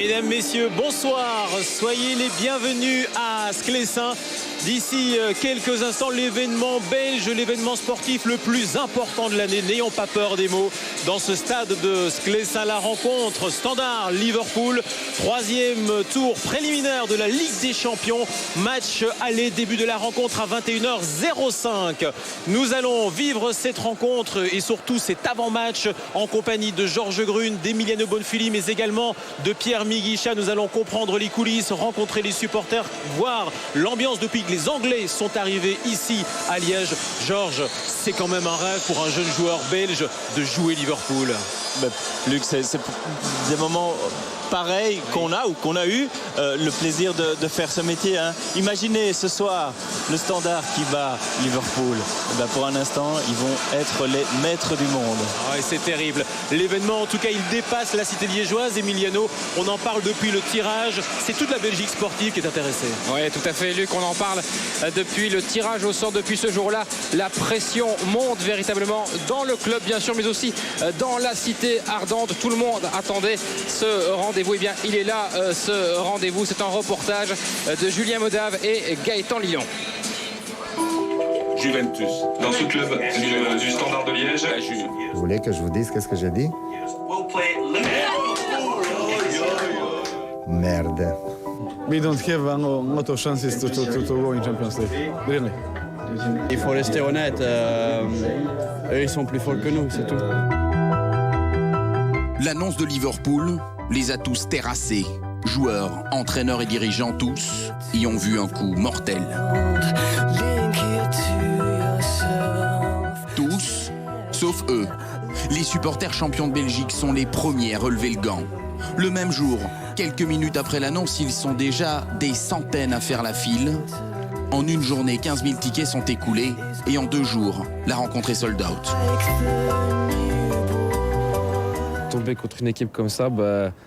Mesdames, Messieurs, bonsoir. Soyez les bienvenus à Sclessin. D'ici quelques instants, l'événement belge, l'événement sportif le plus important de l'année. N'ayons pas peur des mots. Dans ce stade de Sclessin, la rencontre Standard-Liverpool. Troisième tour préliminaire de la Ligue des Champions. Match aller, début de la rencontre à 21h05. Nous allons vivre cette rencontre et surtout cet avant-match en compagnie de Georges Grune, d'Emiliano Bonfili, mais également de Pierre Miguicha. Nous allons comprendre les coulisses, rencontrer les supporters, voir l'ambiance depuis que les Anglais sont arrivés ici à Liège. Georges, c'est quand même un rêve pour un jeune joueur belge de jouer Liverpool. Luc, c'est des moments pareils qu'on a eu le plaisir de faire ce métier. Imaginez ce soir le Standard qui bat Liverpool. Pour un instant, ils vont être les maîtres du monde. C'est terrible. L'événement, en tout cas, il dépasse la cité liégeoise. Emiliano, on en parle depuis le tirage. C'est toute la Belgique sportive qui est intéressée. Oui, tout à fait, Luc. On en parle depuis le tirage au sort, depuis ce jour-là. La pression monte véritablement dans le club, bien sûr, mais aussi dans la cité ardente. Tout le monde attendait ce rendez-vous. Eh bien, il est là, ce rendez-vous. C'est un reportage de Julien Modave et Gaëtan Lyon. Juventus, dans ce club du Standard de Liège. Vous voulez que je vous dise qu'est-ce que j'ai dit? Merde. We don't have a lot of chances to go in Champions League. Really. Il faut rester honnête. Eux, ils sont plus forts que nous, c'est tout. L'annonce de Liverpool les a tous terrassés. Joueurs, entraîneurs et dirigeants, tous y ont vu un coup mortel. Tous, sauf eux. Les supporters champions de Belgique sont les premiers à relever le gant. Le même jour, quelques minutes après l'annonce, ils sont déjà des centaines à faire la file. En une journée, 15 000 tickets sont écoulés et en 2 jours, la rencontre est sold out. Tomber contre une équipe comme ça,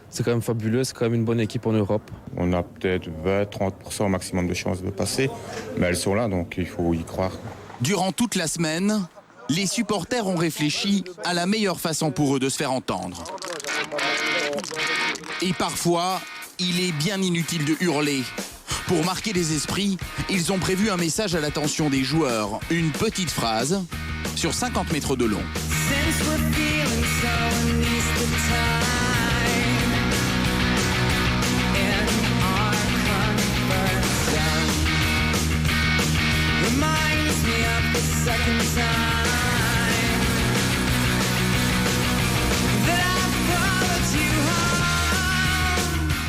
c'est quand même fabuleux, c'est quand même une bonne équipe en Europe. On a peut-être 20-30% maximum de chances de passer, mais elles sont là, donc il faut y croire. Durant toute la semaine, les supporters ont réfléchi à la meilleure façon pour eux de se faire entendre. Et parfois, il est bien inutile de hurler. Pour marquer les esprits, ils ont prévu un message à l'attention des joueurs, une petite phrase sur 50 mètres de long.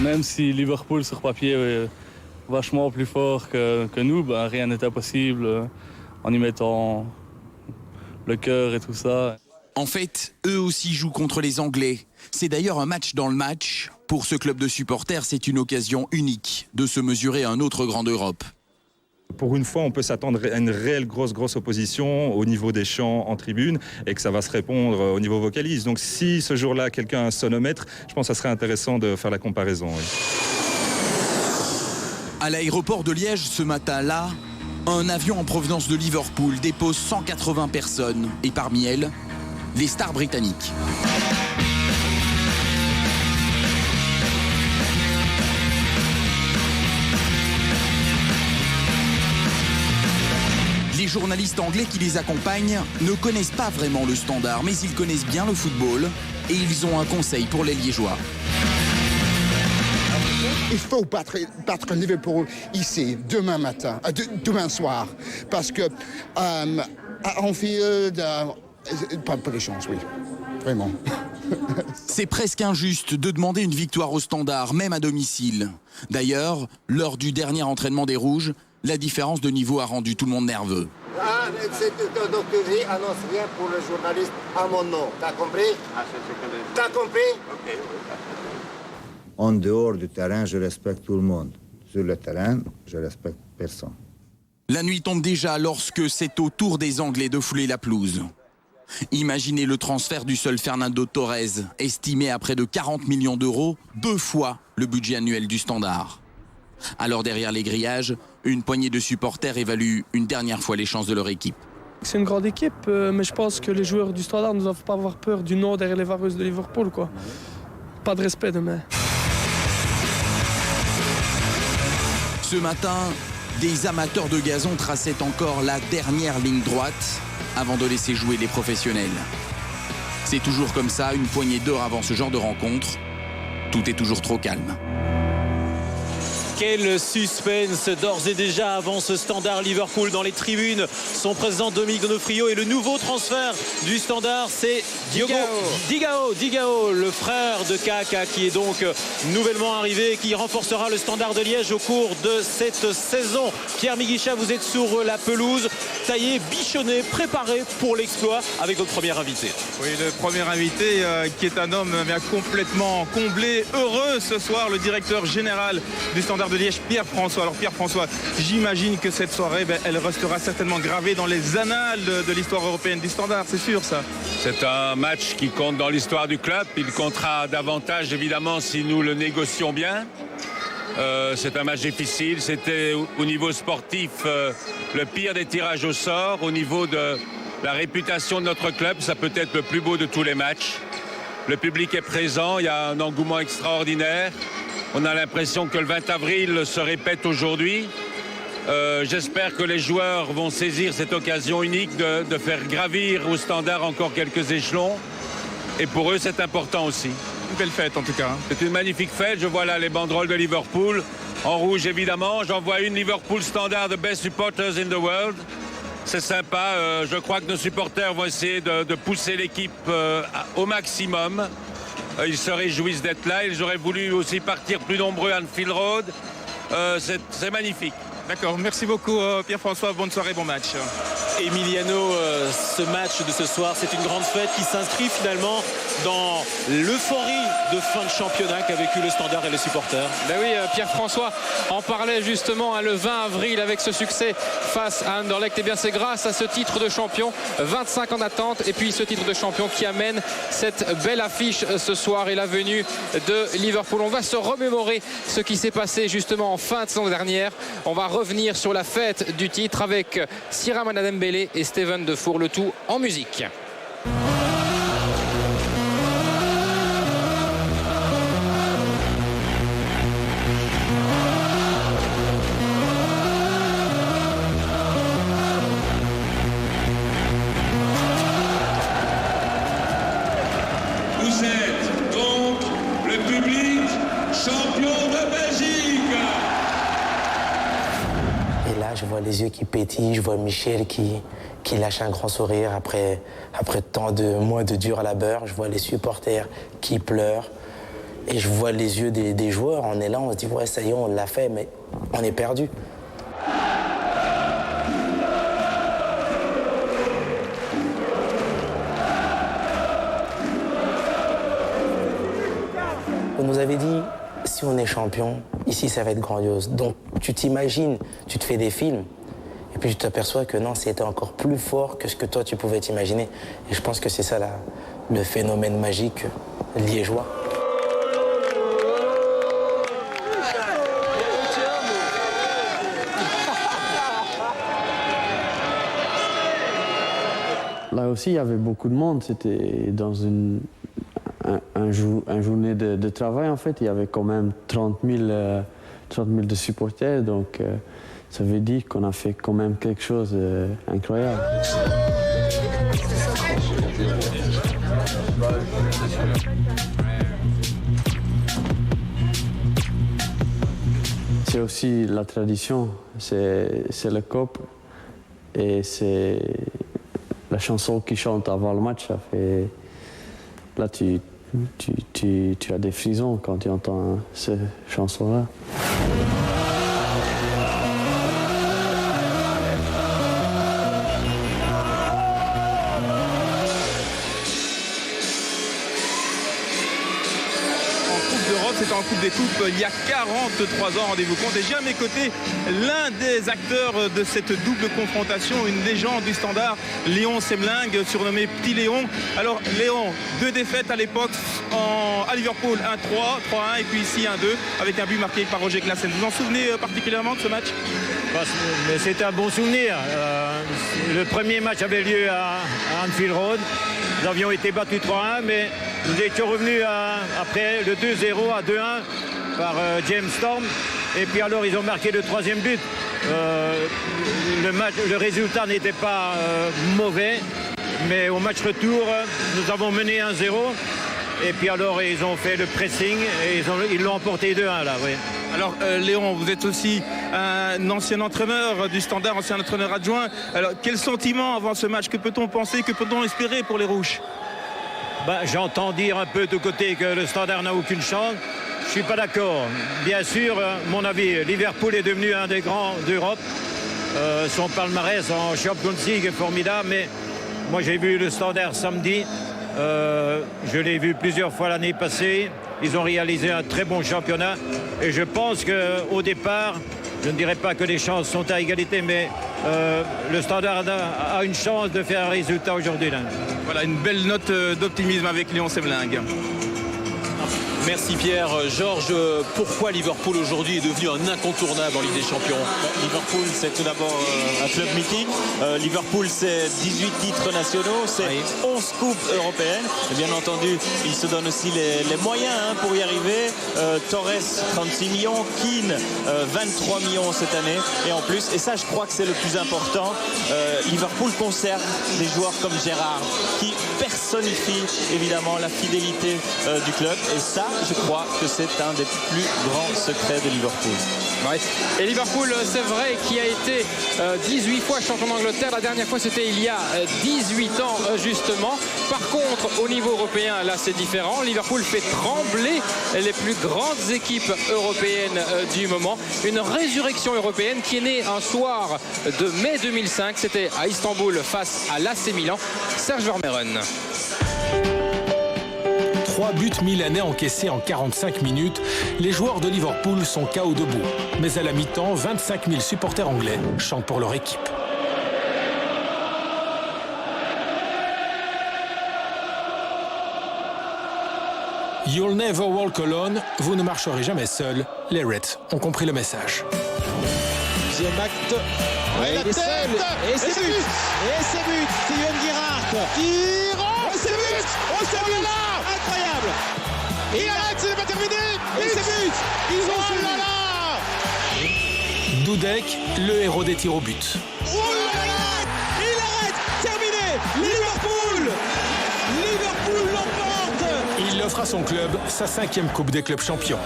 Même si Liverpool sur papier est vachement plus fort que nous, rien n'est impossible en y mettant le cœur et tout ça. En fait, eux aussi jouent contre les Anglais. C'est d'ailleurs un match dans le match. Pour ce club de supporters, c'est une occasion unique de se mesurer à un autre grand d'Europe. Pour une fois, on peut s'attendre à une réelle grosse opposition au niveau des chants en tribune et que ça va se répondre au niveau vocalise. Donc si ce jour-là, quelqu'un a un sonomètre, je pense que ça serait intéressant de faire la comparaison. Oui. À l'aéroport de Liège, ce matin-là, un avion en provenance de Liverpool dépose 180 personnes et parmi elles, les stars britanniques. Les journalistes anglais qui les accompagnent ne connaissent pas vraiment le Standard, mais ils connaissent bien le football et ils ont un conseil pour les Liégeois. Il faut battre Liverpool ici, demain matin, demain soir, parce que à Anfield, pas de chance, oui, vraiment. C'est presque injuste de demander une victoire au Standard, même à domicile. D'ailleurs, lors du dernier entraînement des Rouges, la différence de niveau a rendu tout le monde nerveux. Le docteur annonce rien pour le journaliste à mon nom. T'as compris? T'as compris? Okay. En dehors du terrain, je respecte tout le monde. Sur le terrain, je respecte personne. La nuit tombe déjà lorsque c'est au tour des Anglais de fouler la pelouse. Imaginez le transfert du seul Fernando Torres, estimé à près de 40 millions d'euros, 2 fois le budget annuel du Standard. Alors derrière les grillages, une poignée de supporters évalue une dernière fois les chances de leur équipe. C'est une grande équipe, mais je pense que les joueurs du Standard ne doivent pas avoir peur du nom derrière les Vareuses de Liverpool, quoi. Pas de respect demain. Ce matin, des amateurs de gazon traçaient encore la dernière ligne droite avant de laisser jouer les professionnels. C'est toujours comme ça, une poignée d'heures avant ce genre de rencontre. Tout est toujours trop calme. Quel suspense d'ores et déjà avant ce Standard Liverpool dans les tribunes. Son président Dominique D'Onofrio et le nouveau transfert du Standard, c'est Digao, le frère de Kaka, qui est donc nouvellement arrivé et qui renforcera le Standard de Liège au cours de cette saison. Pierre Miguicha, vous êtes sur la pelouse, taillé, bichonné, préparé pour l'exploit avec votre premier invité. Oui, le premier invité qui est un homme complètement comblé, heureux ce soir, le directeur général du Standard de Liège, Pierre-François. Alors Pierre-François, j'imagine que cette soirée, elle restera certainement gravée dans les annales de l'histoire européenne du Standard, c'est sûr ça? C'est un match qui compte dans l'histoire du club. Il comptera davantage évidemment si nous le négocions bien. C'est un match difficile. C'était au niveau sportif le pire des tirages au sort. Au niveau de la réputation de notre club, ça peut être le plus beau de tous les matchs. Le public est présent, il y a un engouement extraordinaire. On a l'impression que le 20 avril se répète aujourd'hui. J'espère que les joueurs vont saisir cette occasion unique de faire gravir au Standard encore quelques échelons. Et pour eux, c'est important aussi. Une belle fête en tout cas. C'est une magnifique fête. Je vois là les banderoles de Liverpool. En rouge évidemment. J'en vois une Liverpool Standard, the best supporters in the world. C'est sympa. Je crois que nos supporters vont essayer de pousser l'équipe au maximum. Ils se réjouissent d'être là. Ils auraient voulu aussi partir plus nombreux à Anfield Road. C'est magnifique. D'accord, merci beaucoup Pierre-François, bonne soirée, bon match. Emiliano, ce match de ce soir, c'est une grande fête qui s'inscrit finalement dans l'euphorie de fin de championnat qu'a vécu le Standard et les supporters. Ben oui, Pierre-François en parlait justement le 20 avril avec ce succès face à Anderlecht. Et bien c'est grâce à ce titre de champion, 25 ans d'attente, et puis ce titre de champion qui amène cette belle affiche ce soir et la venue de Liverpool. On va se remémorer ce qui s'est passé justement en fin de saison dernière. On va revenir sur la fête du titre avec Sira Manadembele et Steven Defour, le tout en musique. Vous êtes donc le public champion de Belgique. Et là, je vois les yeux qui pétillent, je vois Michel qui lâche un grand sourire après tant de mois de dur à la beurre. Je vois les supporters qui pleurent. Et je vois les yeux des joueurs. On est là, on se dit, ouais, ça y est, on l'a fait, mais on est perdu. On nous avait dit, si on est champion, ici ça va être grandiose. Donc tu t'imagines, tu te fais des films, et puis tu t'aperçois que non, c'était encore plus fort que ce que toi tu pouvais t'imaginer. Et je pense que c'est ça le phénomène magique liégeois. Là aussi, il y avait beaucoup de monde. C'était dans une journée de travail, en fait. Il y avait quand même 30 000 de supporters. Donc, ça veut dire qu'on a fait quand même quelque chose d'incroyable. C'est aussi la tradition. C'est le COP et c'est la chanson qu'ils chantent avant le match. Ça fait... Là, tu as des frissons quand tu entends ces chansons-là. C'était en Coupe des Coupes il y a 43 ans, rendez-vous compte. Et j'ai à mes côtés l'un des acteurs de cette double confrontation, une légende du Standard, Léon Semling, surnommé Petit Léon. Alors Léon, 2 défaites à l'époque à Liverpool, 1-3, 3-1 et puis ici 1-2 avec un but marqué par Roger Claessens. Vous vous en souvenez particulièrement de ce match? C'était un bon souvenir. Le premier match avait lieu à Anfield Road. Nous avions été battus 3-1, mais nous étions revenus après le 2-0 à 2-1 par James Storm. Et puis alors ils ont marqué le 3e but. Le résultat n'était pas mauvais, mais au match retour, nous avons mené 1-0. Et puis alors ils ont fait le pressing et ils l'ont emporté 2-1 là, oui. Alors Léon, vous êtes aussi un ancien entraîneur du Standard, ancien entraîneur adjoint. Alors quel sentiment avant ce match? Que peut-on penser, que peut-on espérer pour les Rouges? J'entends dire un peu de côté que le Standard n'a aucune chance. Je ne suis pas d'accord. Bien sûr, mon avis, Liverpool est devenu un des grands d'Europe. Son palmarès en Champions League est formidable, mais moi j'ai vu le Standard samedi. Je l'ai vu plusieurs fois l'année passée. Ils ont réalisé un très bon championnat. Et je pense qu'au départ, je ne dirais pas que les chances sont à égalité, mais le Standard a une chance de faire un résultat aujourd'hui. Voilà, une belle note d'optimisme avec Léon Semmeling. Merci Pierre. Georges, pourquoi Liverpool aujourd'hui est devenu un incontournable en Ligue des Champions? Liverpool, c'est tout d'abord un club mythique. Liverpool, c'est 18 titres nationaux, c'est 11 coupes européennes. Et bien entendu, il se donne aussi les moyens pour y arriver. Torres, 36 millions. Keane, 23 millions cette année. Et en plus, et ça je crois que c'est le plus important, Liverpool conserve des joueurs comme Gérrard, qui personnifie évidemment la fidélité du club. Et ça, je crois que c'est un des plus grands secrets de Liverpool. Ouais. Et Liverpool, c'est vrai, qui a été 18 fois champion d'Angleterre. La dernière fois, c'était il y a 18 ans, justement. Par contre, au niveau européen, là, c'est différent. Liverpool fait trembler les plus grandes équipes européennes du moment. Une résurrection européenne qui est née un soir de mai 2005. C'était à Istanbul face à l'AC Milan. Serge Vermeuren. 3 buts milanais encaissés en 45 minutes, les joueurs de Liverpool sont KO debout. Mais à la mi-temps, 25 000 supporters anglais chantent pour leur équipe. You'll never walk alone, vous ne marcherez jamais seul. Les Reds ont compris le message. Deuxième acte. Ouais, la tête seul. Et c'est but. Et c'est but. C'est Yoann Gerhardt qui rentre. Oh, c'est but. Oh, c'est but. Incroyable. Il arrête, c'est pas terminé. Et c'est but. Ils ont oh là là. Dudek, le héros des tirs au but. Oh là là. Il arrête. Terminé. Liverpool l'emporte. Il offre à son club sa 5e Coupe des clubs champions.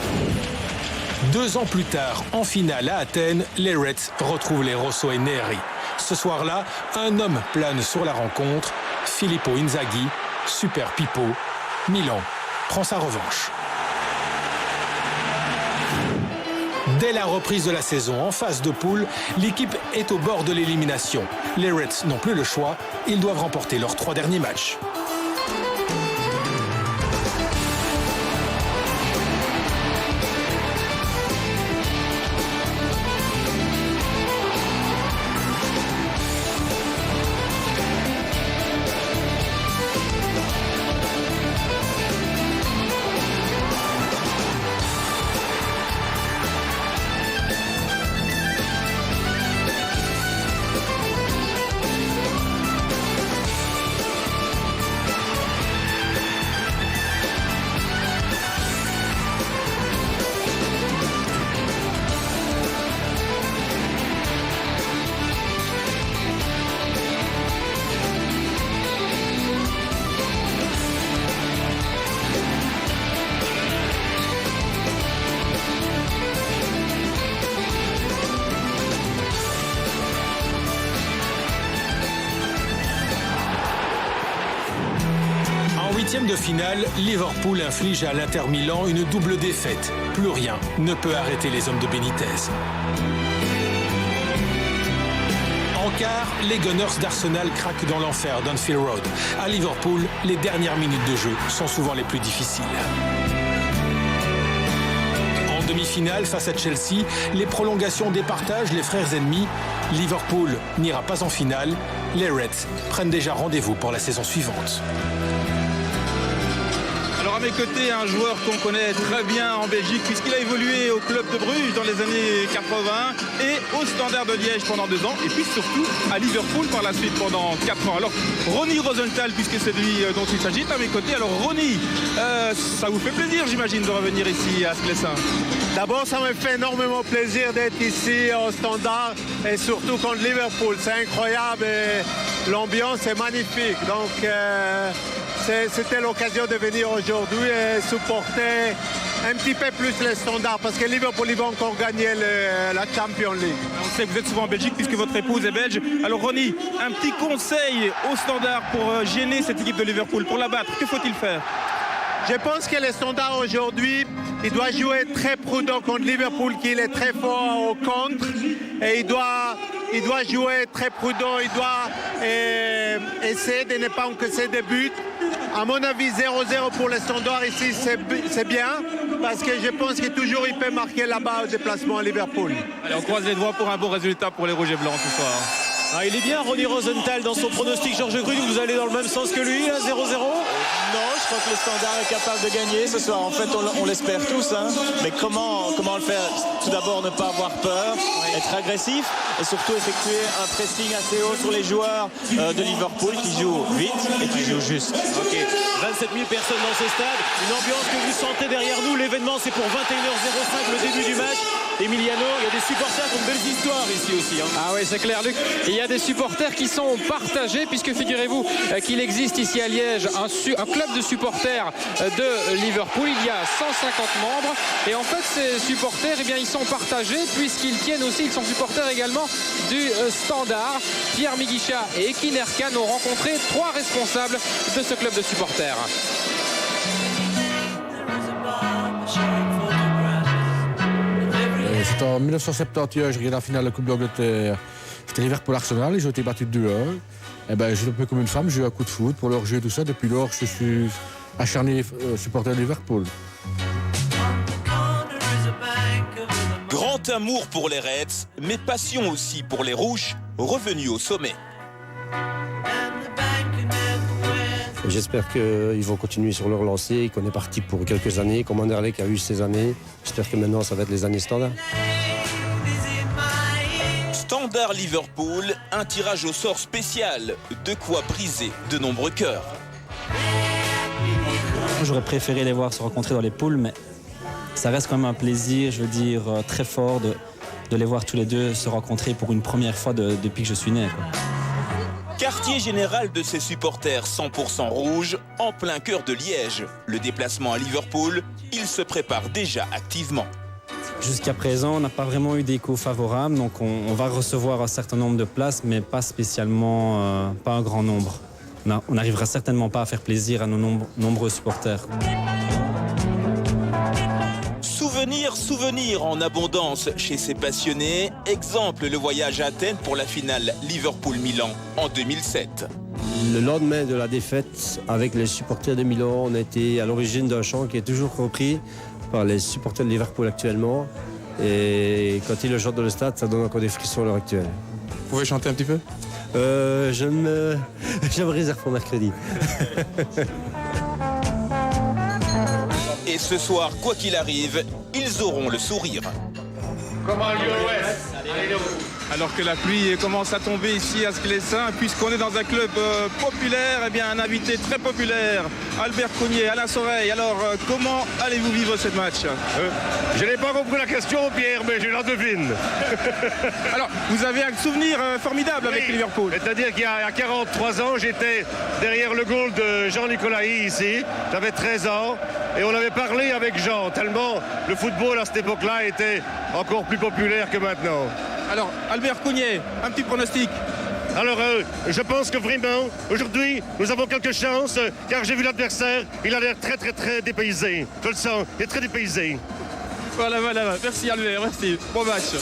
2 ans plus tard, en finale à Athènes, les Reds retrouvent les Rosso et Neri. Ce soir-là, un homme plane sur la rencontre, Filippo Inzaghi, Super Pippo. Milan prend sa revanche. Dès la reprise de la saison en phase de poule, l'équipe est au bord de l'élimination. Les Reds n'ont plus le choix, ils doivent remporter leurs 3 derniers matchs. De finale, Liverpool inflige à l'Inter Milan une double défaite. Plus rien ne peut arrêter les hommes de Benitez. En quart, les Gunners d'Arsenal craquent dans l'enfer d'Anfield Road. À Liverpool, les dernières minutes de jeu sont souvent les plus difficiles. En demi-finale, face à Chelsea, les prolongations départagent les frères ennemis. Liverpool n'ira pas en finale. Les Reds prennent déjà rendez-vous pour la saison suivante. Alors À mes côtés, un joueur qu'on connaît très bien en Belgique puisqu'il a évolué au club de Bruges dans les années 80 et au Standard de Liège pendant 2 ans et puis surtout à Liverpool par la suite pendant 4 ans. Alors Ronnie Rosenthal, puisque c'est lui dont il s'agit, à mes côtés. Alors Ronnie, ça vous fait plaisir j'imagine de revenir ici à Sclessin? D'abord, ça me fait énormément plaisir d'être ici au Standard et surtout contre Liverpool. C'est incroyable et l'ambiance est magnifique. Donc c'était l'occasion de venir aujourd'hui et supporter un petit peu plus les Standards parce que Liverpool ils vont encore gagner la Champions League. On sait que vous êtes souvent en Belgique puisque votre épouse est belge. Alors Ronnie, un petit conseil au Standard pour gêner cette équipe de Liverpool, pour la battre. Que faut-il faire? Je pense que les Standards aujourd'hui, il doit jouer très prudent contre Liverpool qui est très fort au contre et il doit jouer très prudent, il doit essayer de ne pas encaisser des buts. À mon avis, 0-0 pour les Standards ici, c'est bien parce que je pense que toujours il peut marquer là-bas au déplacement à Liverpool. Allez, on croise les doigts pour un bon résultat pour les Rouges et Blancs ce soir. Ah, il est bien Ronnie Rosenthal dans son pronostic. Georges Grune, vous allez dans le même sens que lui, 0-0 Non, je crois que le Standard est capable de gagner ce soir. En fait, on l'espère tous. Hein. Mais comment le faire? Tout d'abord, ne pas avoir peur, être agressif et surtout effectuer un pressing assez haut sur les joueurs de Liverpool qui jouent vite et qui jouent juste. Ok, 27 000 personnes dans ce stade. Une ambiance que vous sentez derrière nous. L'événement, c'est pour 21h05, le début du match. Emiliano, il y a des supporters qui ont de belles histoires ici aussi. Hein. Ah oui, c'est clair, Luc. Il y a des supporters qui sont partagés, puisque figurez-vous qu'il existe ici à Liège un club de supporters de Liverpool. Il y a 150 membres. Et en fait, ces supporters, eh bien, ils sont partagés, puisqu'ils tiennent aussi, ils sont supporters également du Standard. Pierre Miguicha et Ekin Erkan ont rencontré 3 responsables de ce club de supporters. C'était en 1971, je regardais la finale de la Coupe d'Angleterre. C'était Liverpool-Arsenal, ils ont été battus 2-1. Et ben, j'ai un peu comme une femme, j'ai eu un coup de foot pour leur jeu, tout ça. Depuis lors, je suis acharné supporter de Liverpool. Grand amour pour les Reds, mais passion aussi pour les Rouges, revenus au sommet. J'espère qu'ils vont continuer sur leur lancée, qu'on est parti pour quelques années, comme Anderlecht a eu ces années. J'espère que maintenant, ça va être les années standards. Standard Liverpool, un tirage au sort spécial, de quoi briser de nombreux cœurs. J'aurais préféré les voir se rencontrer dans les poules, mais ça reste quand même un plaisir, je veux dire, très fort de les voir tous les deux se rencontrer pour une première fois depuis que je suis né, quoi. Quartier général de ses supporters 100% rouges, en plein cœur de Liège. Le déplacement à Liverpool, il se prépare déjà activement. Jusqu'à présent, on n'a pas vraiment eu d'écho favorable, donc on va recevoir un certain nombre de places, mais pas spécialement, pas un grand nombre. On n'arrivera certainement pas à faire plaisir à nos nombreux supporters. Souvenirs en abondance chez ces passionnés. Exemple, le voyage à Athènes pour la finale Liverpool-Milan en 2007. Le lendemain de la défaite, avec les supporters de Milan, on a été à l'origine d'un chant qui est toujours repris par les supporters de Liverpool actuellement. Et quand ils le chantent dans le stade, ça donne encore des frissons à l'heure actuelle. Vous pouvez chanter un petit peu? Je me réserve pour mercredi. Et ce soir, quoi qu'il arrive, ils auront le sourire. Alors que la pluie commence à tomber ici à Sclessin, puisqu'on est dans un club populaire, eh bien un invité très populaire, Albert Cognier, Alain Soreille. Alors comment allez-vous vivre ce match? Je n'ai pas compris la question, Pierre, mais je la devine. Alors, vous avez un souvenir formidable avec Liverpool. C'est-à-dire qu'il y a 43 ans, j'étais derrière le goal de Jean-Nicolas ici. J'avais 13 ans et on avait parlé avec Jean, tellement le football à cette époque-là était encore plus populaire que maintenant. Alors, Albert Cognier, un petit pronostic. Alors, je pense que vraiment, aujourd'hui, nous avons quelques chances, car j'ai vu l'adversaire, il a l'air très dépaysé. Je le sens, il est très dépaysé. Voilà, merci Albert, merci. Bon match.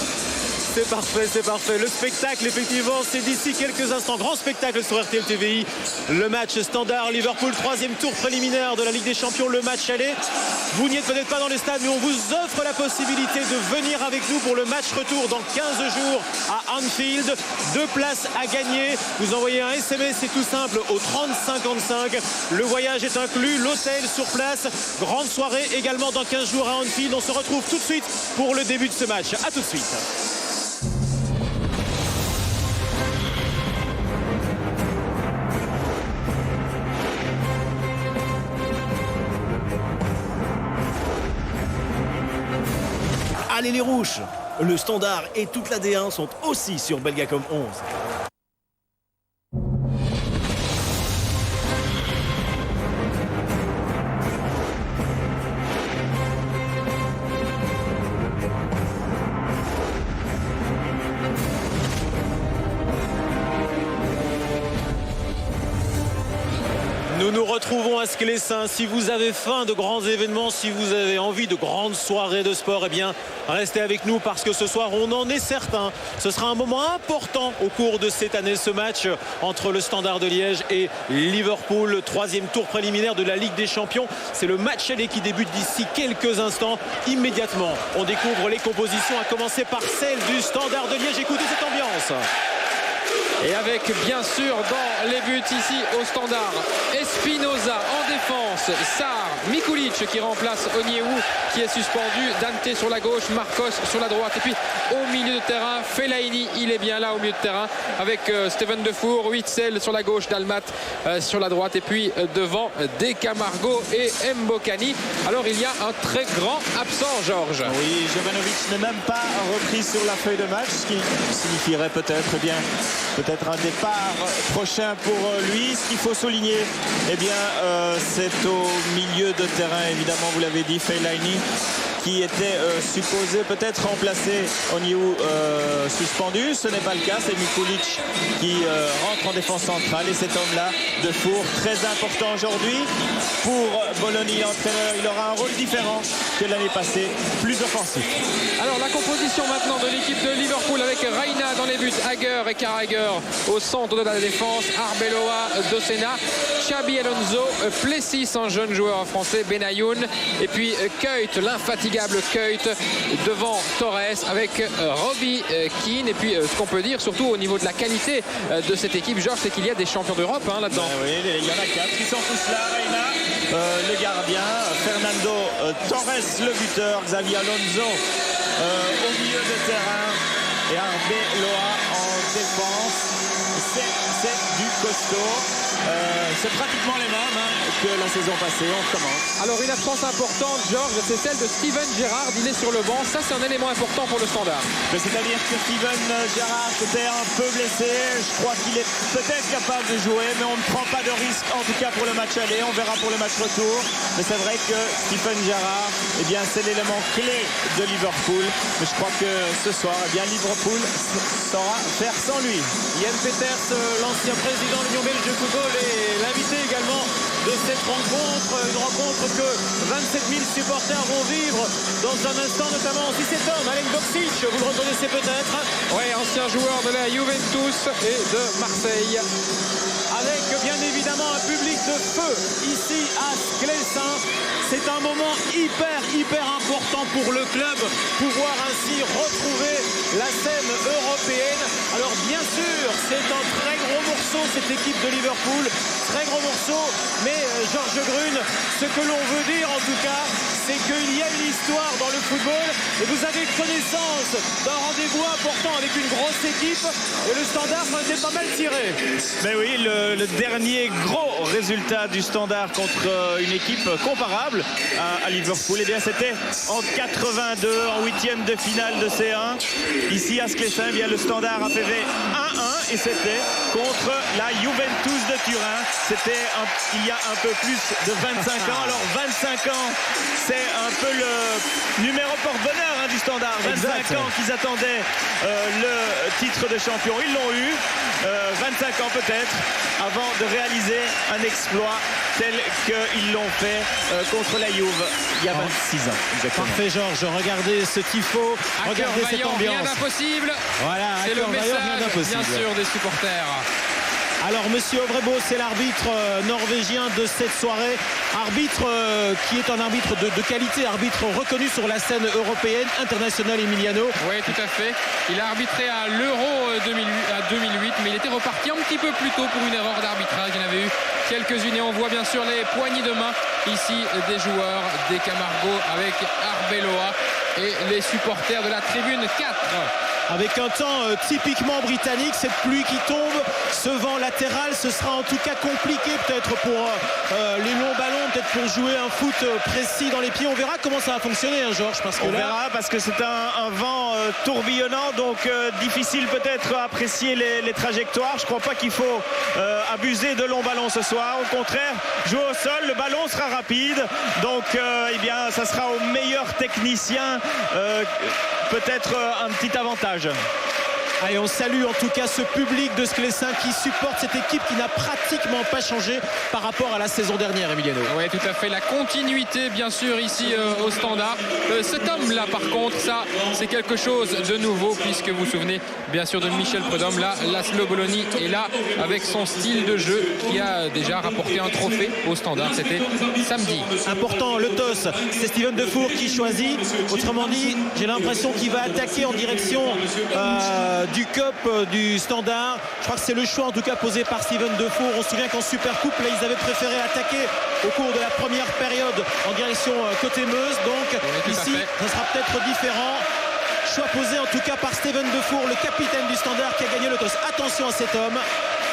C'est parfait, c'est parfait. Le spectacle, effectivement, c'est d'ici quelques instants. Grand spectacle sur RTL TVI. Le match Standard Liverpool, 3e tour préliminaire de la Ligue des Champions, le match aller. Vous n'y êtes peut-être pas dans les stades, mais on vous offre la possibilité de venir avec nous pour le match retour dans 15 jours à Anfield. 2 places à gagner. Vous envoyez un SMS, c'est tout simple, au 3055. Le voyage est inclus, l'hôtel sur place. Grande soirée également dans 15 jours à Anfield. On se retrouve tout de suite pour le début de ce match. A tout de suite. Allez les rouges! Le Standard et toute la D1 sont aussi sur Belgacom 11. Nous nous retrouvons à Sclessin. Si vous avez faim de grands événements, si vous avez envie de grandes soirées de sport, eh bien, restez avec nous parce que ce soir, on en est certain. Ce sera un moment important au cours de cette année, ce match entre le Standard de Liège et Liverpool, le 3e tour préliminaire de la Ligue des Champions. C'est le match aller qui débute d'ici quelques instants. Immédiatement, on découvre les compositions, à commencer par celle du Standard de Liège. Écoutez cette ambiance. Et avec bien sûr dans les buts ici au Standard, Espinoza en défense, Sarr, Mikulic qui remplace Onyewu qui est suspendu, Dante sur la gauche, Marcos sur la droite, et puis au milieu de terrain, Fellaini, il est bien là au milieu de terrain avec Steven Defour, Witsel sur la gauche, Dalmat sur la droite, et puis devant Decamargo et Mbokani. Alors il y a un très grand absent, Georges. Oui, Jovanovic n'est même pas repris sur la feuille de match, ce qui signifierait peut-être un départ prochain pour lui. Ce qu'il faut souligner, eh bien, c'est au milieu de terrain, évidemment, vous l'avez dit, Fellaini, qui était supposé peut-être remplacer Onyewu suspendu. Ce n'est pas le cas, c'est Mikulic qui rentre en défense centrale, et cet homme-là, Defour, très important aujourd'hui pour Bologna, l'entraîneur. Il aura un rôle différent que l'année passée, plus offensif. Alors la composition maintenant de l'équipe de Liverpool avec Reina dans les buts, Hager et Carragher au centre de la défense, Arbeloa, Docena, Xabi Alonso, Plessis, un jeune joueur français, Benayoun, et puis Kuyt, l'infatigable Kuyt devant Torres avec Robbie Keane. Et puis ce qu'on peut dire surtout au niveau de la qualité de cette équipe, Georges, c'est qu'il y a des champions d'Europe là-dedans. Oui, il y en a 4 qui sont tous là. Reina, le gardien, Fernando Torres, le buteur, Xabi Alonso au milieu de terrain et Arbeloa en défense. C'est du costaud. C'est pratiquement les mêmes que la saison passée. On commence. Alors une absence importante, Georges, c'est celle de Steven Gerrard. Il est sur le banc. Ça, c'est un élément important pour le Standard. C'est-à-dire que Steven Gerrard était un peu blessé. Je crois qu'il est peut-être capable de jouer, mais on ne prend pas de risque, en tout cas pour le match aller. On verra pour le match retour. Mais c'est vrai que Steven Gerrard, eh bien, c'est l'élément clé de Liverpool. Mais je crois que ce soir, eh bien, Liverpool saura faire sans lui. Ian Peters, l'ancien président de l'Union belge de football, est l'invité également de cette rencontre. Une rencontre que 27 000 supporters vont vivre dans un instant, notamment si cet homme, Alen Boksic, vous le reconnaissez peut-être. Oui, ancien joueur de la Juventus et de Marseille. Avec bien évidemment un public de feu ici à Sclessin. C'est un moment hyper important pour le club, pouvoir ainsi retrouver la scène européenne. Alors bien sûr, c'est un très gros morceau cette équipe de Liverpool, très gros morceau, mais Georges Grune, ce que l'on veut dire en tout cas, c'est qu'il y a une histoire dans le football et vous avez connaissance d'un rendez-vous important avec une grosse équipe et le Standard s'en était pas mal tiré. Mais oui, le dernier gros résultat du Standard contre une équipe comparable à Liverpool, eh bien c'était en 82, en 8e de finale de C1. Ici à Sclessin, eh bien le Standard a fait 1-1 et c'était contre la Juventus de Turin. C'était il y a un peu plus de 25 ans. Alors 25 ans, c'est un peu le numéro porte-bonheur du Standard. 25 ans qu'ils attendaient le titre de champion. Ils l'ont eu. 25 ans peut-être avant de réaliser un exploit tel qu'ils l'ont fait contre la Juve il y a 26 ans. Exactement. Parfait, Georges. Regardez ce tifo. Regardez cette ambiance. Rien d'impossible. Voilà, c'est le message, bien sûr, des supporters. Alors, monsieur Ovrebo, c'est l'arbitre norvégien de cette soirée. Arbitre qui est un arbitre de qualité, arbitre reconnu sur la scène européenne, internationale, Emiliano. Oui, tout à fait. Il a arbitré à l'Euro 2008, mais il était reparti un petit peu plus tôt pour une erreur d'arbitrage. Il y en avait eu quelques-unes et on voit bien sûr les poignées de main ici des joueurs des Camargo avec Arbeloa et les supporters de la tribune 4. Avec un temps typiquement britannique, cette pluie qui tombe, ce vent latéral, ce sera en tout cas compliqué peut-être pour les longs ballons, peut-être pour jouer un foot précis dans les pieds. On verra comment ça va fonctionner, hein, Georges. Parce que on verra parce que c'est un vent tourbillonnant, donc difficile peut-être à apprécier les trajectoires. Je ne crois pas qu'il faut abuser de longs ballons ce soir. Au contraire, jouer au sol, le ballon sera rapide. Donc eh bien, ça sera au meilleur technicien peut-être un petit avantage. Allez, on salue en tout cas ce public de Sclessin qui supporte cette équipe qui n'a pratiquement pas changé par rapport à la saison dernière, Emiliano. Oui, tout à fait. La continuité, bien sûr, ici au Standard. Cet homme-là, par contre, ça, c'est quelque chose de nouveau, puisque vous vous souvenez, bien sûr, de Michel Prudhomme. Là, Laszlo Bologna est là avec son style de jeu qui a déjà rapporté un trophée au Standard. C'était samedi. Important, le toss. C'est Steven Defour qui choisit. Autrement dit, j'ai l'impression qu'il va attaquer en direction du Cup du Standard. Je crois que c'est le choix en tout cas posé par Steven Defour. On se souvient qu'en Supercoupe, là, ils avaient préféré attaquer au cours de la première période en direction côté Meuse. Donc oui, ici, ça sera peut-être différent. Choix posé en tout cas par Steven Defour, le capitaine du Standard qui a gagné le toss. Attention à cet homme.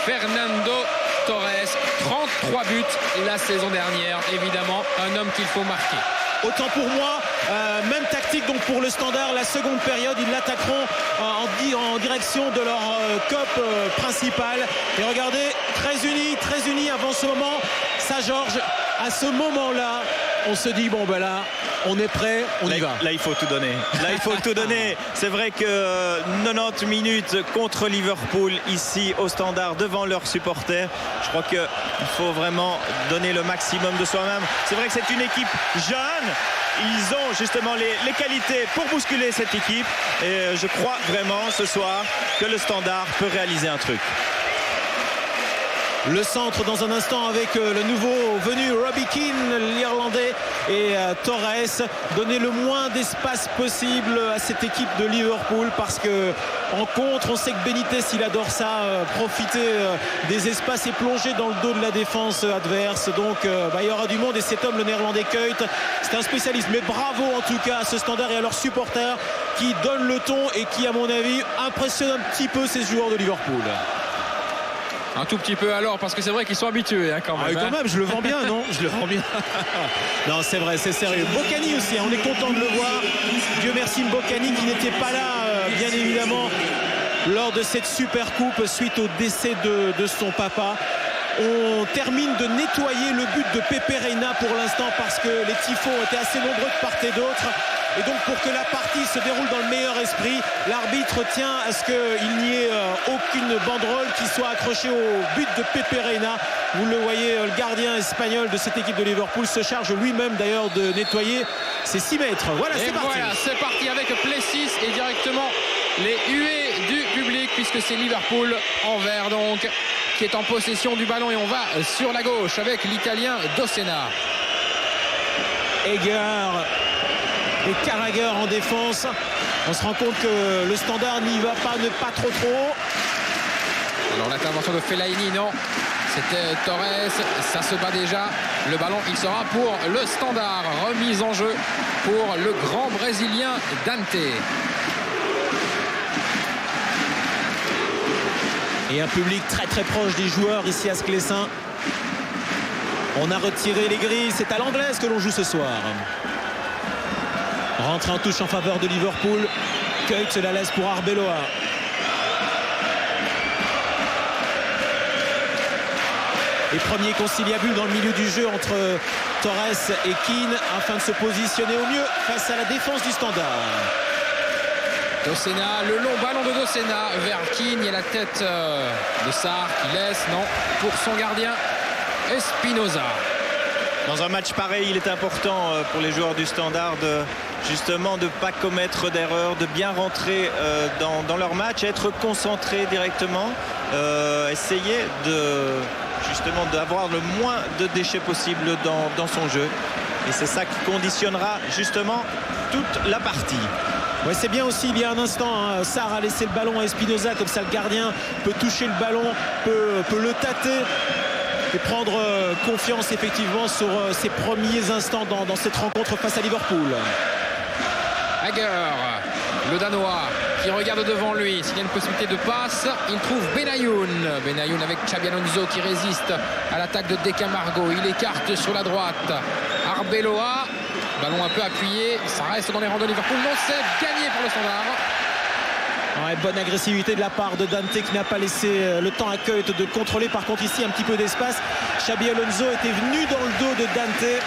Fernando Torres, 33 buts la saison dernière. Évidemment, un homme qu'il faut marquer. Autant pour moi, même tactique donc pour le Standard, la seconde période, ils l'attaqueront en direction de leur COP principale. Et regardez, très unis avant ce moment. Ça, Georges, à ce moment-là, on se dit, bon ben là, on est prêt, on y va. Là, il faut tout donner. Là, il faut tout donner. C'est vrai que 90 minutes contre Liverpool ici au Standard devant leurs supporters. Je crois qu'il faut vraiment donner le maximum de soi-même. C'est vrai que c'est une équipe jeune. Ils ont justement les qualités pour bousculer cette équipe. Et je crois vraiment ce soir que le Standard peut réaliser un truc. Le centre dans un instant avec le nouveau venu Robbie Keane, l'Irlandais, et Torres. Donner le moins d'espace possible à cette équipe de Liverpool parce que en contre, on sait que Benitez, il adore ça, profiter des espaces et plonger dans le dos de la défense adverse. Donc il y aura du monde et cet homme, le Néerlandais Kuyt, c'est un spécialiste. Mais bravo en tout cas à ce Standard et à leurs supporters qui donnent le ton et qui, à mon avis, impressionnent un petit peu ces joueurs de Liverpool. Un tout petit peu alors, parce que c'est vrai qu'ils sont habitués quand même. Quand même, je le vends bien, non? Je le vends bien. Non, c'est vrai, c'est sérieux. Mbokani aussi, on est content de le voir. Dieu merci Mbokani qui n'était pas là, bien évidemment, lors de cette super coupe suite au décès de son papa. On termine de nettoyer le but de Pepe Reina pour l'instant parce que les tifos ont été assez nombreux de part et d'autre. Et donc pour que la partie se déroule dans le meilleur esprit, l'arbitre tient à ce qu'il n'y ait aucune banderole qui soit accrochée au but de Pepe Reina. Vous le voyez, le gardien espagnol de cette équipe de Liverpool se charge lui-même d'ailleurs de nettoyer ses 6 mètres. Voilà, c'est parti. Voilà, c'est parti avec Plessis et directement les huées du public puisque c'est Liverpool en vert donc qui est en possession du ballon et on va sur la gauche avec l'Italien Dossena. Egger et Carragher en défense. On se rend compte que le Standard n'y va pas, ne pas trop. Alors l'intervention de Fellaini, non. C'était Torres, ça se bat déjà. Le ballon, il sera pour le Standard. Remise en jeu pour le grand Brésilien Dante. Et un public très très proche des joueurs ici à Sclessin. On a retiré les grilles, c'est à l'anglaise que l'on joue ce soir. Rentre en touche en faveur de Liverpool. Kuyt se la laisse pour Arbeloa. les premiers conciliabules dans le milieu du jeu entre Torres et Keane afin de se positionner au mieux face à la défense du Standard. Dossena, le long ballon de Dossena vers Keane. Il y a la tête de Sarr qui laisse, non, pour son gardien Espinoza. Dans un match pareil, il est important pour les joueurs du Standard justement de ne pas commettre d'erreurs, de bien rentrer dans leur match, être concentré directement, essayer justement d'avoir le moins de déchets possible dans son jeu. Et c'est ça qui conditionnera justement toute la partie. Ouais, c'est bien aussi, il y a un instant, hein, Sarr a laissé le ballon à Espinoza, comme ça le gardien peut toucher le ballon, peut le tâter et prendre confiance effectivement sur ses premiers instants dans cette rencontre face à Liverpool. Hager, le Danois, qui regarde devant lui. S'il y a une possibilité de passe, il trouve Benayoun. Benayoun avec Xabi Alonso qui résiste à l'attaque de De Camargo. Il écarte sur la droite. Arbeloa, ballon un peu appuyé. Ça reste dans les rangs de Liverpool. Non, c'est gagné pour le Standard. Ouais, bonne agressivité de la part de Dante qui n'a pas laissé le temps à Keut de contrôler. Par contre ici un petit peu d'espace. Xabi Alonso était venu dans le dos de Dante.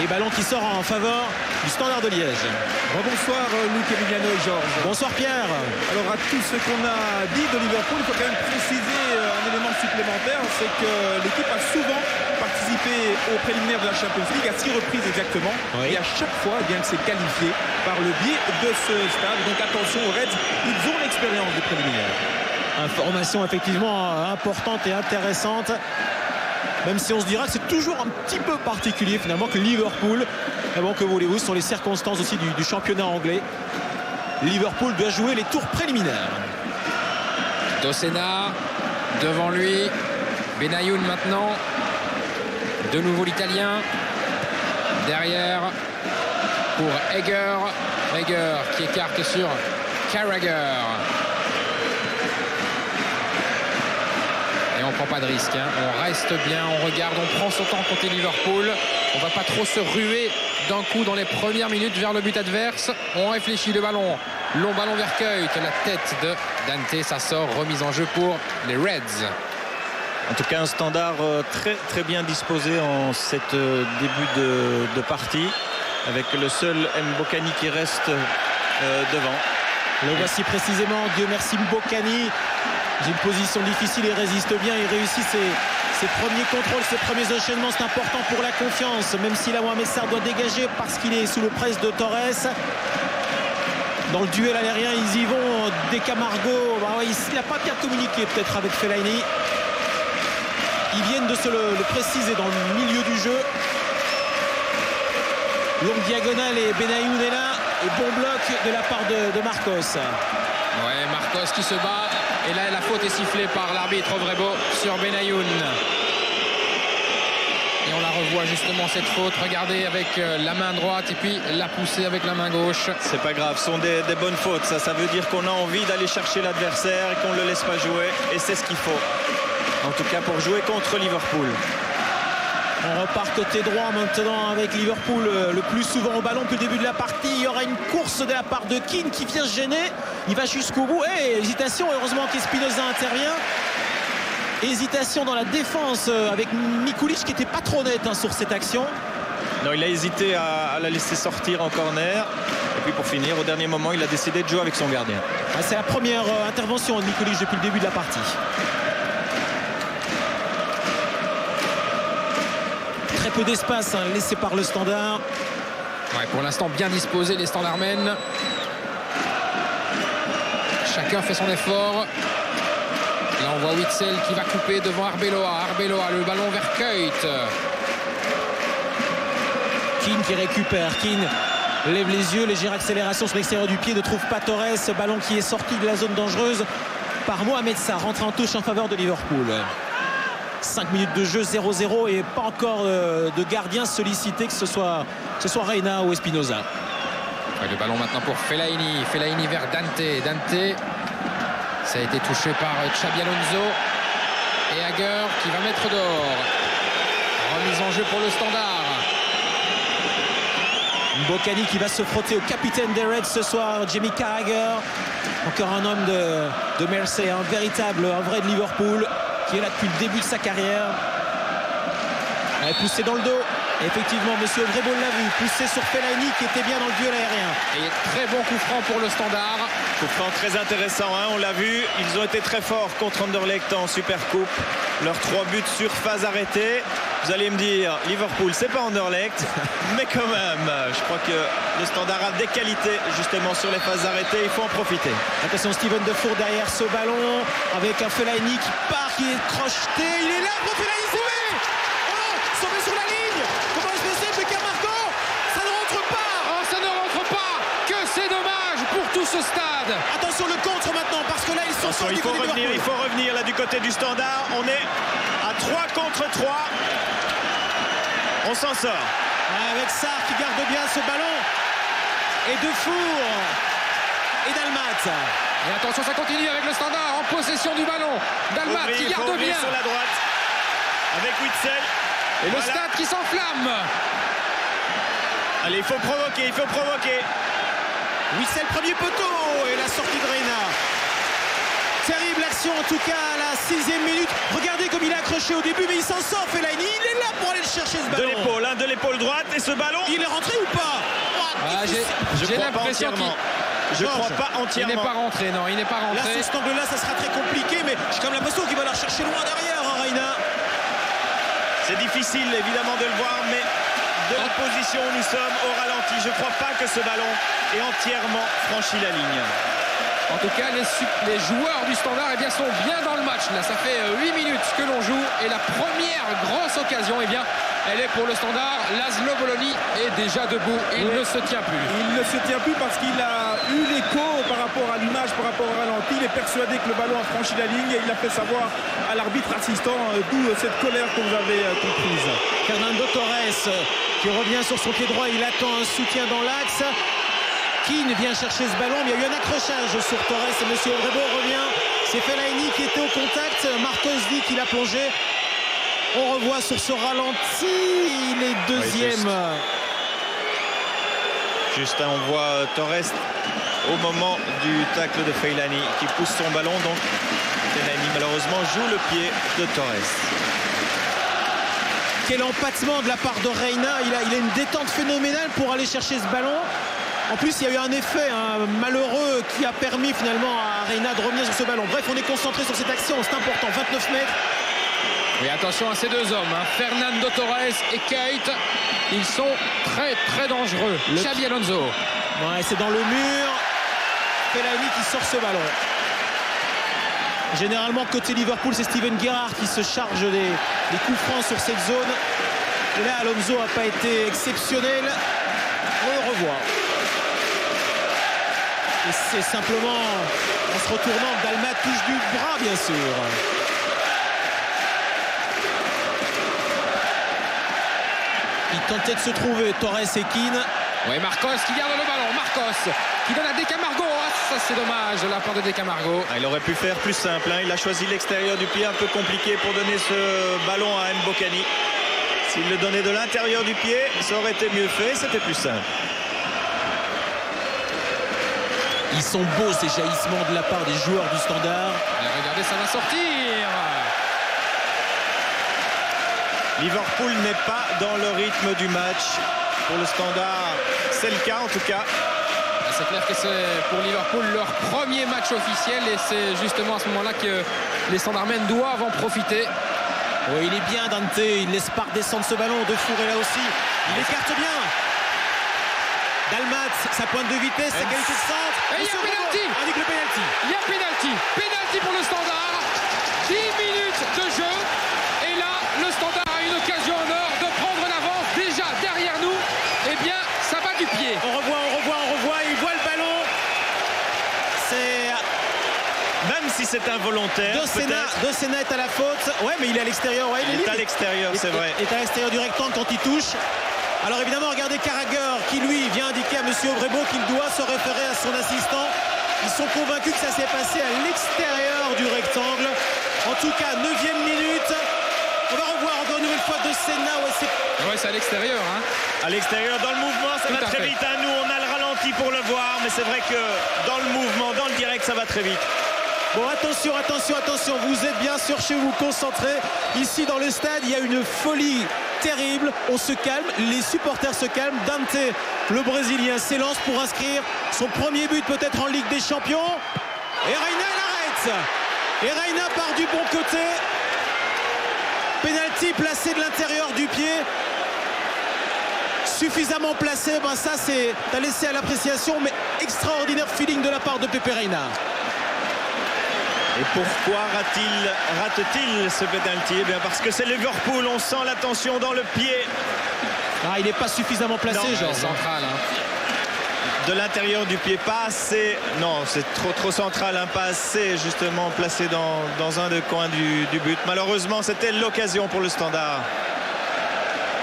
Et ballon qui sort en faveur du Standard de Liège. Bonsoir Luc, Emiliano et Georges. Bonsoir Pierre. Alors à tout ce qu'on a dit de Liverpool, il faut quand même préciser un élément supplémentaire, c'est que l'équipe a souvent participé aux préliminaires de la Champions League à 6 reprises exactement. Oui. Et à chaque fois, elle s'est qualifiée par le biais de ce stade. Donc attention aux Reds, ils ont l'expérience des préliminaires. Information effectivement importante et intéressante. Même si on se dira que c'est toujours un petit peu particulier finalement que Liverpool, mais bon, que voulez-vous, ce sont les circonstances aussi du championnat anglais. Liverpool doit jouer les tours préliminaires. Dossena devant lui, Benayoun maintenant, de nouveau l'Italien, derrière pour Hager qui écarte sur Carragher. Et on prend pas de risque, hein. On reste bien, on regarde, on prend son temps côté Liverpool. On va pas trop se ruer d'un coup dans les premières minutes vers le but adverse. On réfléchit, le ballon, long ballon vers Keut, la tête de Dante, ça sort, remise en jeu pour les Reds. En tout cas un Standard très très bien disposé en cette début de partie, avec le seul Mbokani qui reste devant. Le voici précisément, Dieu merci Mbokani. J'ai une position difficile, il résiste bien, il réussit ses premiers contrôles, ses premiers enchaînements, c'est important pour la confiance, même si là Mohamed Sarr doit dégager parce qu'il est sous le press de Torres. Dans le duel aérien, ils y vont. De Camargo, bah ouais, il n'a pas bien communiqué peut-être avec Fellaini. Ils viennent de se le préciser dans le milieu du jeu. Longue diagonale et Benayoun est là. Et bon bloc de la part de Marcos. Ouais, Marcos qui se bat. Et là, la faute est sifflée par l'arbitre Vrebo sur Benayoun. Et on la revoit justement cette faute. Regardez avec la main droite et puis la poussée avec la main gauche. C'est pas grave, ce sont des bonnes fautes. Ça veut dire qu'on a envie d'aller chercher l'adversaire et qu'on ne le laisse pas jouer. Et c'est ce qu'il faut. En tout cas pour jouer contre Liverpool. On repart côté droit maintenant avec Liverpool le plus souvent au ballon depuis le début de la partie. Il y aura une course de la part de Keane qui vient se gêner. Il va jusqu'au bout. Hésitation, heureusement qu'Espinoza intervient. Hésitation dans la défense avec Mikulic qui n'était pas trop net sur cette action. Non, il a hésité à la laisser sortir en corner. Et puis pour finir, au dernier moment, il a décidé de jouer avec son gardien. C'est la première intervention de Mikulic depuis le début de la partie. Très peu d'espace laissé par le Standard. Ouais, pour l'instant bien disposé les Standardmen. Chacun fait son effort. Là on voit Witsel qui va couper devant Arbeloa. Arbeloa, le ballon vers Keut. Keane qui récupère. Keane lève les yeux, légère accélération sur l'extérieur du pied, ne trouve pas Torres. Ce ballon qui est sorti de la zone dangereuse par Mohamed Sarr, rentre en touche en faveur de Liverpool. 5 minutes de jeu, 0-0 et pas encore de gardien sollicité, que ce soit Reina ou Espinoza. Ouais, le ballon maintenant pour Fellaini. Fellaini vers Dante. Dante, ça a été touché par Xabi Alonso. Et Hager qui va mettre dehors. Remise en jeu pour le Standard. Mbokani qui va se frotter au capitaine des Reds ce soir, Jamie Carragher. Encore un homme de Mersey, un vrai de Liverpool. qui est là depuis le début de sa carrière. Elle est poussée dans le dos. Et effectivement, monsieur Ovrebo l'a vu, poussé sur Fellaini qui était bien dans le duel aérien. Et très bon coup franc pour le Standard. Coup franc très intéressant, hein, on l'a vu. Ils ont été très forts contre Anderlecht en Supercoupe. Leurs 3 buts sur phase arrêtée. Vous allez me dire, Liverpool, c'est pas Anderlecht, mais quand même, je crois que le Standard a des qualités justement sur les phases arrêtées. Il faut en profiter. Attention, Steven Defour derrière ce ballon avec un Fellaini qui part, qui est crocheté. Il est là pour Fellaini, c'est vrai. Oh, sauvé sur la ligne. Comment est-ce que c'est, Camargo? Ça ne rentre pas. Oh, ça ne rentre pas. Que c'est dommage pour tout ce stade. Attention le contre maintenant, parce que là ils sont sortis. Il faut revenir là du côté du Standard. On est à 3 contre 3. On s'en sort. Avec Sarr qui garde bien ce ballon. Et Defour. Et Dalmat. Et attention, ça continue avec le Standard en possession du ballon. Dalmat qui garde bien. Sur la droite. Avec Witzel. Et le stade qui s'enflamme. Allez, il faut provoquer. Witzel, premier poteau. Et la sortie de Reina. Terrible action en tout cas à la 6e minute. Regardez comme il a accroché au début, mais il s'en sort, Fellaini. Il est là pour aller le chercher ce ballon. De l'épaule droite et ce ballon. Il est rentré ou pas? J'ai l'impression qu'il... Je crois pas entièrement. Il n'est pas rentré, non, il n'est pas rentré. Là, sur cet angle-là, ça sera très compliqué, mais j'ai quand même l'impression qu'il va la rechercher loin derrière, hein, Reina. C'est difficile évidemment de le voir, mais de la position où nous sommes au ralenti, je crois pas que ce ballon ait entièrement franchi la ligne. En tout cas, les joueurs du Standard sont bien dans le match. Là, ça fait 8 minutes que l'on joue. Et la première grosse occasion, elle est pour le Standard. Laszlo Bologna est déjà debout. Il ne se tient plus. Il ne se tient plus parce qu'il a eu l'écho par rapport à l'image, par rapport au ralenti. Il est persuadé que le ballon a franchi la ligne et il l'a fait savoir à l'arbitre assistant, d'où cette colère que vous avez comprise. Fernando Torres qui revient sur son pied droit. Il attend un soutien dans l'axe. Keane vient chercher ce ballon, mais il y a eu un accrochage sur Torres et monsieur Ovrebo revient. C'est Fellaini qui était au contact. Marcos dit qu'il a plongé. On revoit sur ce ralenti, il est deuxième. Juste, on voit Torres au moment du tacle de Fellaini qui pousse son ballon. Donc Fellaini malheureusement joue le pied de Torres. Quel empattement de la part de Reina. Il a une détente phénoménale pour aller chercher ce ballon. En plus, il y a eu un effet malheureux qui a permis finalement à Reina de revenir sur ce ballon. Bref, on est concentré sur cette action, c'est important. 29 mètres. Mais attention à ces deux hommes, Fernando Torres et Keita. Ils sont très très dangereux. Xabi Alonso. Ouais, c'est dans le mur. Fellaini qui sort ce ballon. Généralement, côté Liverpool, c'est Steven Gerrard qui se charge des coups francs sur cette zone. Et là, Alonso n'a pas été exceptionnel. On le revoit. Et c'est simplement en se retournant que Dalmat touche du bras, bien sûr. Il tentait de se trouver, Torres et Keane. Oui, Marcos qui garde le ballon. Marcos qui donne à De Camargo. Ça, c'est dommage de la part de De Camargo. Il aurait pu faire plus simple. Il a choisi l'extérieur du pied, un peu compliqué pour donner ce ballon à Mbokani. S'il le donnait de l'intérieur du pied, ça aurait été mieux fait. C'était plus simple. Ils sont beaux ces jaillissements de la part des joueurs du Standard. Et regardez, ça va sortir. Liverpool n'est pas dans le rythme du match. Pour le Standard, c'est le cas en tout cas. C'est clair que c'est pour Liverpool leur premier match officiel et c'est justement à ce moment-là que les Standardmen doivent en profiter. Oui, il est bien Dante, il laisse pas redescendre ce ballon. Defour est là aussi, il écarte bien. Dalmat, sa pointe de vitesse, sa qualité de centre. Et il y a pénalty. Avec le pénalty. Il y a pénalty. Pénalty pour le Standard. 10 minutes de jeu. Et là, le Standard a une occasion en or de prendre l'avance déjà derrière nous. Eh bien, ça va du pied. On revoit. Il voit le ballon. C'est... Même si c'est involontaire. De Sena est à la faute. Ouais, mais il est à l'extérieur. Ouais, il est à l'extérieur, c'est vrai. Il est à l'extérieur du rectangle quand il touche. Alors évidemment, regardez Carragher qui lui vient indiquer à monsieur Ovrebo qu'il doit se référer à son assistant. Ils sont convaincus que ça s'est passé à l'extérieur du rectangle. En tout cas, 9e minute. On va revoir encore une nouvelle fois de Sena. Ouais, c'est à l'extérieur. À l'extérieur, dans le mouvement, ça va très vite. Nous, on a le ralenti pour le voir, mais c'est vrai que dans le mouvement, dans le direct, ça va très vite. Bon, attention, vous êtes bien sûr chez vous, concentrés. Ici dans le stade, il y a une folie terrible. On se calme, les supporters se calment. Dante, le Brésilien, s'élance pour inscrire son premier but peut-être en Ligue des Champions. Et Reina l'arrête. Et Reina part du bon côté. Penalty placé de l'intérieur du pied. Suffisamment placé, ça c'est à laisser à l'appréciation, mais extraordinaire feeling de la part de Pepe Reina. Et pourquoi rate-t-il ce penalty? Eh bien parce que c'est Liverpool, on sent la tension dans le pied. Il n'est pas suffisamment placé, genre. Central. De l'intérieur du pied, pas assez. Non, c'est trop central, pas assez justement placé dans un des coins du but. Malheureusement, c'était l'occasion pour le Standard.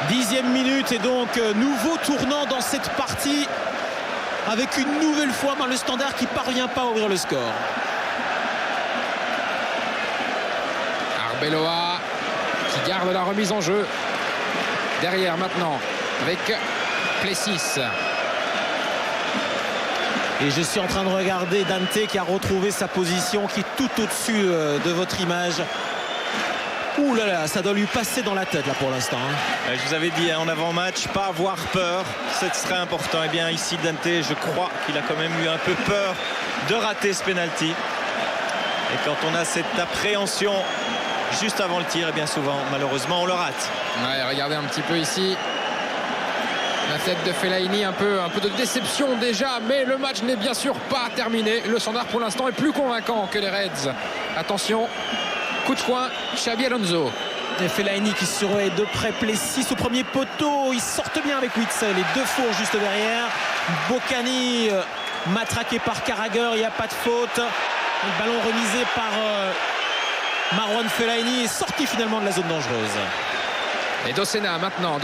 10e minute et donc nouveau tournant dans cette partie avec une nouvelle fois le Standard qui parvient pas à ouvrir le score. Arbeloa qui garde la remise en jeu. Derrière maintenant avec Plessis. Et je suis en train de regarder Dante qui a retrouvé sa position, qui est tout au-dessus de votre image. Ouh là là, ça doit lui passer dans la tête là pour l'instant. Je vous avais dit en avant-match, pas avoir peur, ce serait important. Et bien ici Dante, je crois qu'il a quand même eu un peu peur de rater ce penalty. Et quand on a cette appréhension juste avant le tir, et bien souvent malheureusement on le rate. Ouais, regardez un petit peu ici la tête de Fellaini, un peu de déception déjà, mais le match n'est bien sûr pas terminé. Le Standard pour l'instant est plus convaincant que les Reds. Attention, coup de coin, Xabi Alonso. Et Fellaini qui surveille de près Plessis au premier poteau. Ils sortent bien avec Witzel, les deux fours juste derrière. Bocani matraqué par Carragher, il n'y a pas de faute. Le ballon remisé par Marouane Fellaini est sorti finalement de la zone dangereuse. Et Dossena maintenant,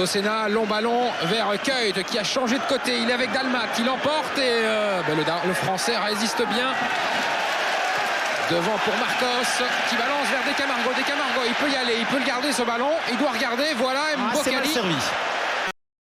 long ballon vers Kuyt qui a changé de côté. Il est avec Dalmat, il l'emporte et le Français résiste bien. Devant pour Marcos qui balance vers De Camargo, il peut y aller, il peut le garder ce ballon, il doit regarder, voilà, c'est mal servi.